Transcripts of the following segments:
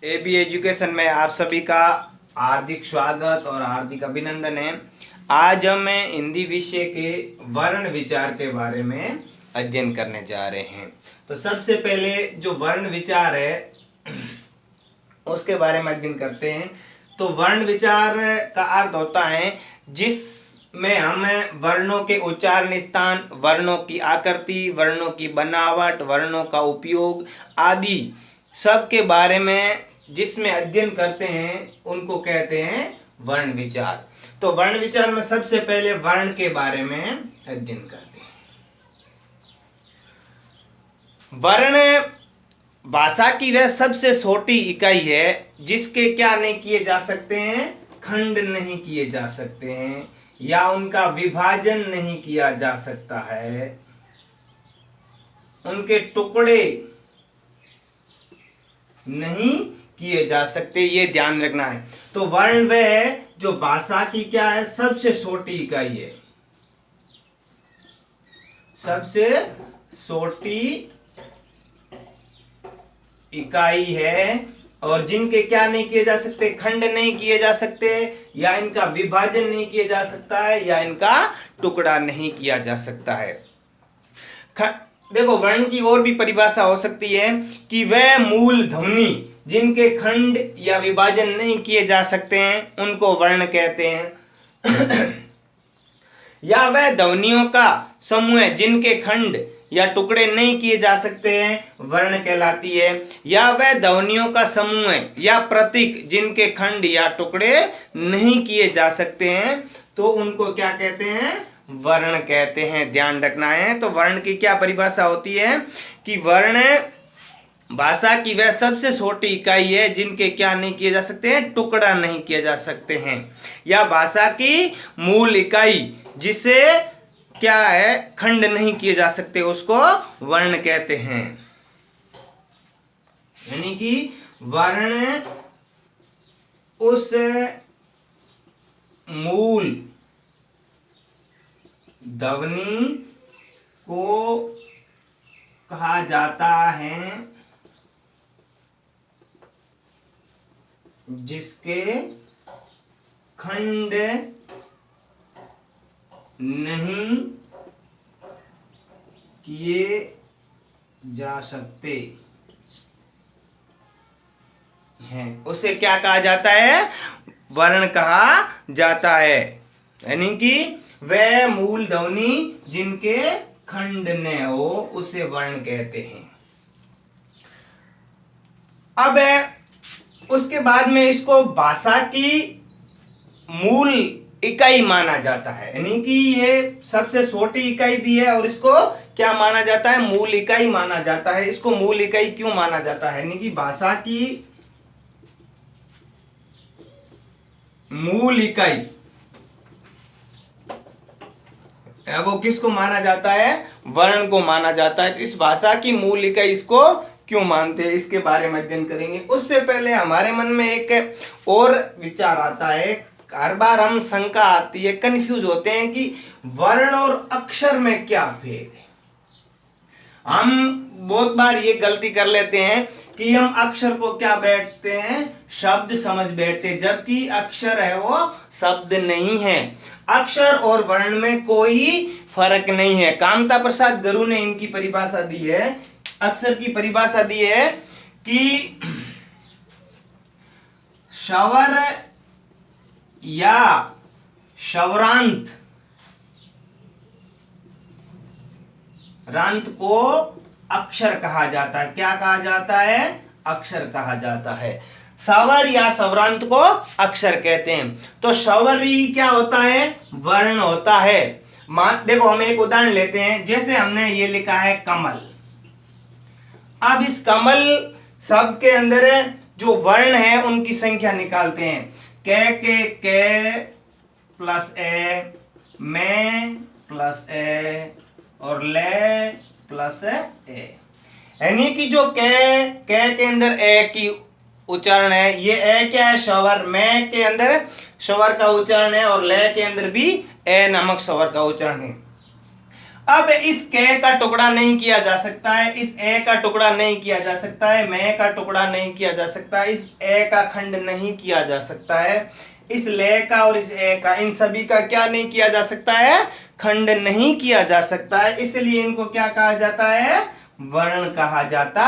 AB education में आप सभी का हार्दिक स्वागत और हार्दिक अभिनंदन है। आज हम हिंदी विषय के वर्ण विचार के बारे में अध्ययन करने जा रहे हैं। तो सबसे पहले जो वर्ण विचार है उसके बारे में अध्ययन करते हैं। तो वर्ण विचार का अर्थ होता है जिसमें हम वर्णों के उच्चारण स्थान, वर्णों की आकृति, वर्णों की बनावट, वर्णों का उपयोग आदि सब के बारे में जिसमें अध्ययन करते हैं उनको कहते हैं वर्ण विचार। तो वर्ण विचार में सबसे पहले वर्ण के बारे में अध्ययन करते हैं। वर्ण भाषा की वह सबसे छोटी इकाई है जिसके क्या नहीं किए जा सकते हैं, खंड नहीं किए जा सकते हैं या उनका विभाजन नहीं किया जा सकता है, उनके टुकड़े नहीं किए जा सकते, ये ध्यान रखना है। तो वर्ण वह है जो भाषा की क्या है, सबसे छोटी इकाई है, सबसे छोटी इकाई है और जिनके क्या नहीं किए जा सकते, खंड नहीं किए जा सकते या इनका विभाजन नहीं किया जा सकता है या इनका टुकड़ा नहीं किया जा सकता है। देखो वर्ण की और भी परिभाषा हो सकती है कि वह मूल ध्वनि जिनके खंड या विभाजन नहीं किए जा सकते हैं उनको वर्ण कहते हैं या वह ध्वनियों का समूह जिनके खंड या टुकड़े नहीं किए जा सकते हैं वर्ण कहलाती है, या वह ध्वनियों का समूह या प्रतीक जिनके खंड या टुकड़े नहीं किए जा सकते हैं तो उनको क्या कहते हैं, वर्ण कहते हैं। ध्यान रखना है। तो वर्ण की क्या परिभाषा होती है कि वर्ण भाषा की वह सबसे छोटी इकाई है जिनके क्या नहीं किए जा सकते हैं, टुकड़ा नहीं किए जा सकते हैं, या भाषा की मूल इकाई जिसे क्या है, खंड नहीं किए जा सकते, उसको वर्ण कहते हैं। यानी कि वर्ण उस मूल ध्वनि को कहा जाता है जिसके खंड नहीं किए जा सकते हैं, उसे क्या कहा जाता है, वर्ण कहा जाता है। यानी कि वह मूल ध्वनि जिनके खंड न हो उसे वर्ण कहते हैं। अब उसके बाद में इसको भाषा की मूल इकाई माना जाता है, यानी कि ये सबसे छोटी इकाई भी है और इसको क्या माना जाता है, मूल इकाई माना जाता है। इसको मूल इकाई क्यों माना जाता है, यानी कि भाषा की मूल इकाई वो किसको माना जाता है, वर्ण को माना जाता है। तो इस भाषा की मूल इकाई इसको क्यों मानते हैं इसके बारे में अध्ययन करेंगे। उससे पहले हमारे मन में एक और विचार आता है, हर बार हम शंका आती है, कंफ्यूज होते हैं कि वर्ण और अक्षर में क्या भेद है। हम बहुत बार ये गलती कर लेते हैं कि हम अक्षर को क्या बैठते हैं, शब्द समझ बैठते, जबकि अक्षर है वो शब्द नहीं है। अक्षर और वर्ण में कोई फर्क नहीं है। कामता प्रसाद गुरु ने इनकी परिभाषा दी है, अक्षर की परिभाषा दी है कि स्वर या स्वरांत को अक्षर कहा जाता है। क्या कहा जाता है, अक्षर कहा जाता है। स्वर या स्वरांत को अक्षर कहते हैं। तो स्वर ही क्या होता है, वर्ण होता है। देखो हम एक उदाहरण लेते हैं, जैसे हमने ये लिखा है कमल। अब इस कमल शब्द के अंदर जो वर्ण है उनकी संख्या निकालते हैं। के प्लस ए, में प्लस ए और ले प्लस ए, यानी कि जो के अंदर ए की उच्चारण है, ये ए क्या है, स्वर, में के अंदर स्वर का उच्चारण है और ले के अंदर भी ए नामक स्वर का उच्चारण है। अब इस के का टुकड़ा नहीं किया जा सकता है, इस ए का टुकड़ा नहीं किया जा सकता है, मैं का टुकड़ा नहीं किया जा सकता है, इस ए का खंड नहीं किया जा सकता है, इस ले का और इस ए का, इन सभी का क्या नहीं किया जा सकता है, खंड नहीं किया जा सकता है। इसलिए इनको क्या कहा जाता है, वर्ण कहा जाता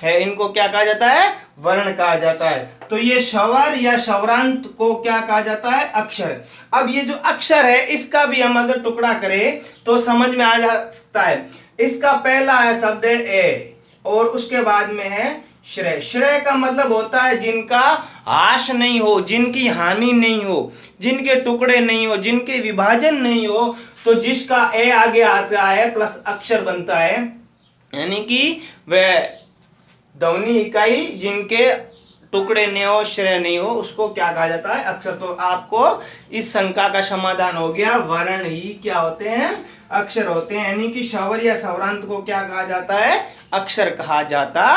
है। इनको क्या कहा जाता है, वर्ण कहा जाता है। तो ये स्वर या स्वरांत को क्या कहा जाता है, अक्षर। अब ये जो अक्षर है इसका भी हम अगर टुकड़ा करें तो समझ में आ जा सकता है। इसका पहला है शब्द ए और उसके बाद में है श्रेय। श्रेय का मतलब होता है जिनका हाश नहीं हो, जिनकी हानि नहीं हो, जिनके टुकड़े नहीं हो, जिनके विभाजन नहीं हो, तो जिसका ए आगे आता है प्लस अक्षर बनता है, यानी कि वह ध्वनि इकाई जिनके टुकड़े नहीं हो, श्रेय नहीं हो, उसको क्या कहा जाता है, अक्षर। तो आपको इस शंका का समाधान हो गया, वर्ण ही क्या होते हैं, अक्षर होते हैं। यानी कि स्वर या स्वरांत को क्या कहा जाता है, अक्षर कहा जाता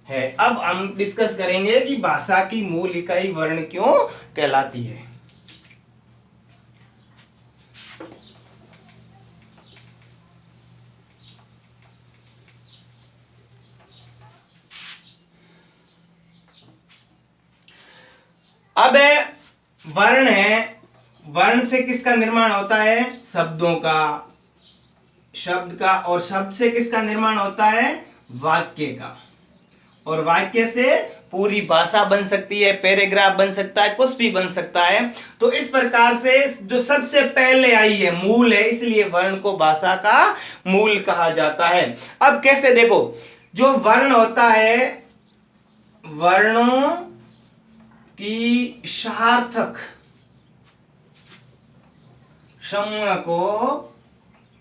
है। अब हम डिस्कस करेंगे कि भाषा की मूल इकाई वर्ण क्यों कहलाती है। अब वर्ण है, वर्ण से किसका निर्माण होता है, शब्दों का, शब्द का, और शब्द से किसका निर्माण होता है, वाक्य का, और वाक्य से पूरी भाषा बन सकती है, पैराग्राफ बन सकता है, कुछ भी बन सकता है। तो इस प्रकार से जो सबसे पहले आई है, मूल है, इसलिए वर्ण को भाषा का मूल कहा जाता है। अब कैसे, देखो, जो वर्ण होता है, वर्णों की सार्थक समूह को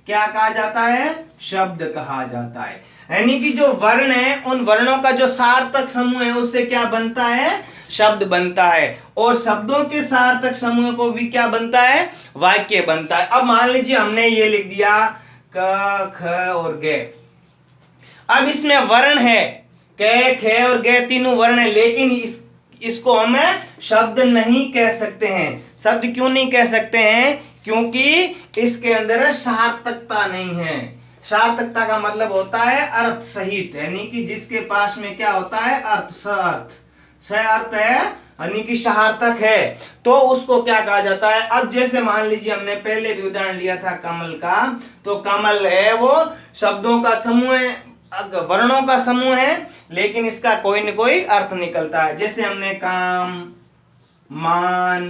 क्या कहा जाता है, शब्द कहा जाता है। यानी कि जो वर्ण है, उन वर्णों का जो सार्थक समूह है उससे क्या बनता है, शब्द बनता है, और शब्दों के सार्थक समूह को भी क्या बनता है, वाक्य बनता है। अब मान लीजिए हमने ये लिख दिया क, ख और ग। अब इसमें वर्ण है, क, ख और ग तीनों वर्ण है, लेकिन इसको हम शब्द नहीं कह सकते हैं। शब्द क्यों नहीं कह सकते हैं, क्योंकि इसके अंदर सार्थकता नहीं है। सार्थकता का मतलब होता है अर्थ सहित, यानी कि जिसके पास में क्या होता है, अर्थ, स अर्थ है, यानी कि सार्थक है, तो उसको क्या कहा जाता है। अब जैसे मान लीजिए हमने पहले भी उदाहरण लिया था कमल का, तो कमल है वो शब्दों का समूह है, वर्णों का समूह है, लेकिन इसका कोई न कोई अर्थ निकलता है। जैसे हमने काम, मान,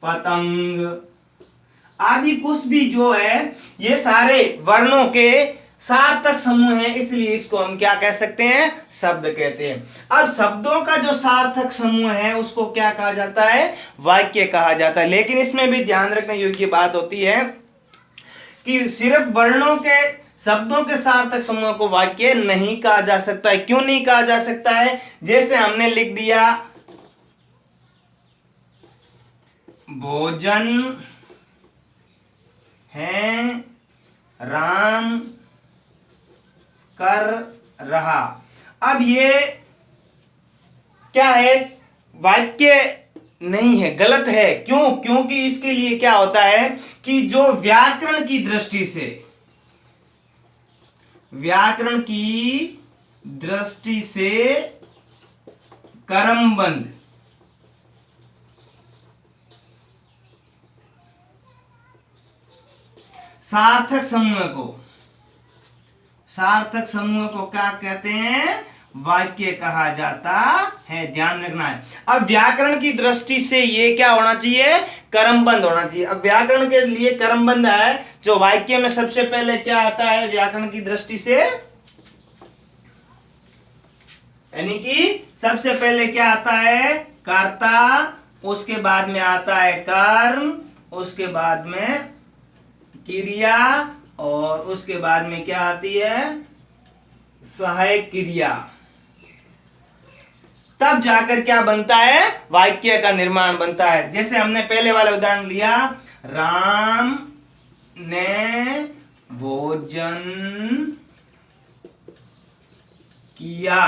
पतंग आदि कुछ भी जो है, ये सारे वर्णों के सार्थक समूह है, इसलिए इसको हम क्या कह सकते हैं, शब्द कहते हैं। अब शब्दों का जो सार्थक समूह है उसको क्या कहा जाता है, वाक्य कहा जाता है। लेकिन इसमें भी ध्यान रखने योग्य बात होती है कि सिर्फ वर्णों के, शब्दों के सार्थक समूह को वाक्य नहीं कहा जा सकता है। क्यों नहीं कहा जा सकता है, जैसे हमने लिख दिया भोजन है राम कर रहा। अब ये क्या है, वाक्य नहीं है, गलत है। क्यों, क्योंकि इसके लिए क्या होता है कि जो व्याकरण की दृष्टि से, व्याकरण की दृष्टि से कर्मबंध, सार्थक समूह को, सार्थक समूह को क्या कहते हैं, वाक्य कहा जाता है। ध्यान रखना है। अब व्याकरण की दृष्टि से ये क्या होना चाहिए, कर्मबंध होना चाहिए। अब व्याकरण के लिए कर्मबंध है, जो वाक्य में सबसे पहले क्या आता है व्याकरण की दृष्टि से, यानी कि सबसे पहले क्या आता है, कर्ता, उसके बाद में आता है कर्म, उसके बाद में क्रिया, और उसके बाद में क्या आती है, सहायक क्रिया। तब जाकर क्या बनता है, वाक्य का निर्माण बनता है। जैसे हमने पहले वाला उदाहरण लिया, राम ने भोजन किया,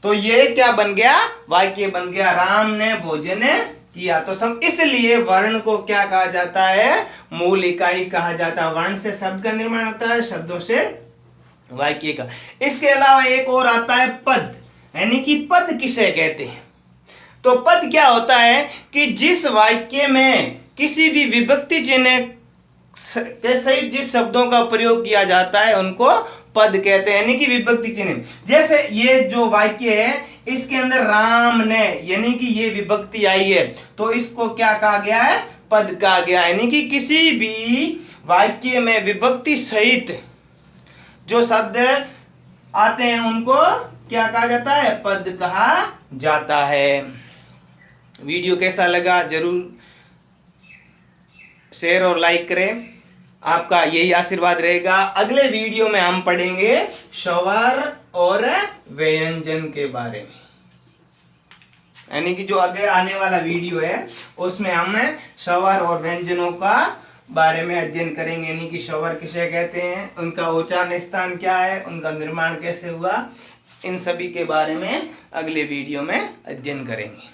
तो ये क्या बन गया, वाक्य बन गया, राम ने भोजन किया। तो सब इसलिए वर्ण को क्या कहा जाता है, मूल इकाई कहा जाता है। वर्ण से शब्द का निर्माण होता है, शब्दों से वाक्य का। इसके अलावा एक और आता है पद, यानी कि पद किसे कहते हैं। तो पद क्या होता है कि जिस वाक्य में किसी भी विभक्ति चिन्ह के सहित जिस शब्दों का प्रयोग किया जाता है उनको पद कहते हैं, यानी कि विभक्ति चिन्ह। जैसे ये जो वाक्य है इसके अंदर राम ने, यानी कि ये विभक्ति आई है, तो इसको क्या कहा गया है, पद कहा गया है। यानी कि किसी भी वाक्य में विभक्ति सहित जो शब्द आते हैं उनको क्या कहा जाता है, पद कहा जाता है। वीडियो कैसा लगा जरूर शेयर और लाइक करें, आपका यही आशीर्वाद रहेगा। अगले वीडियो में हम पढ़ेंगे स्वर और व्यंजन के बारे में, यानी कि जो आगे आने वाला वीडियो है उसमें हम स्वर और व्यंजनों का बारे में अध्ययन करेंगे, यानी कि स्वर किसे कहते हैं, उनका उच्चारण स्थान क्या है, उनका निर्माण कैसे हुआ, इन सभी के बारे में अगले वीडियो में अध्ययन करेंगे।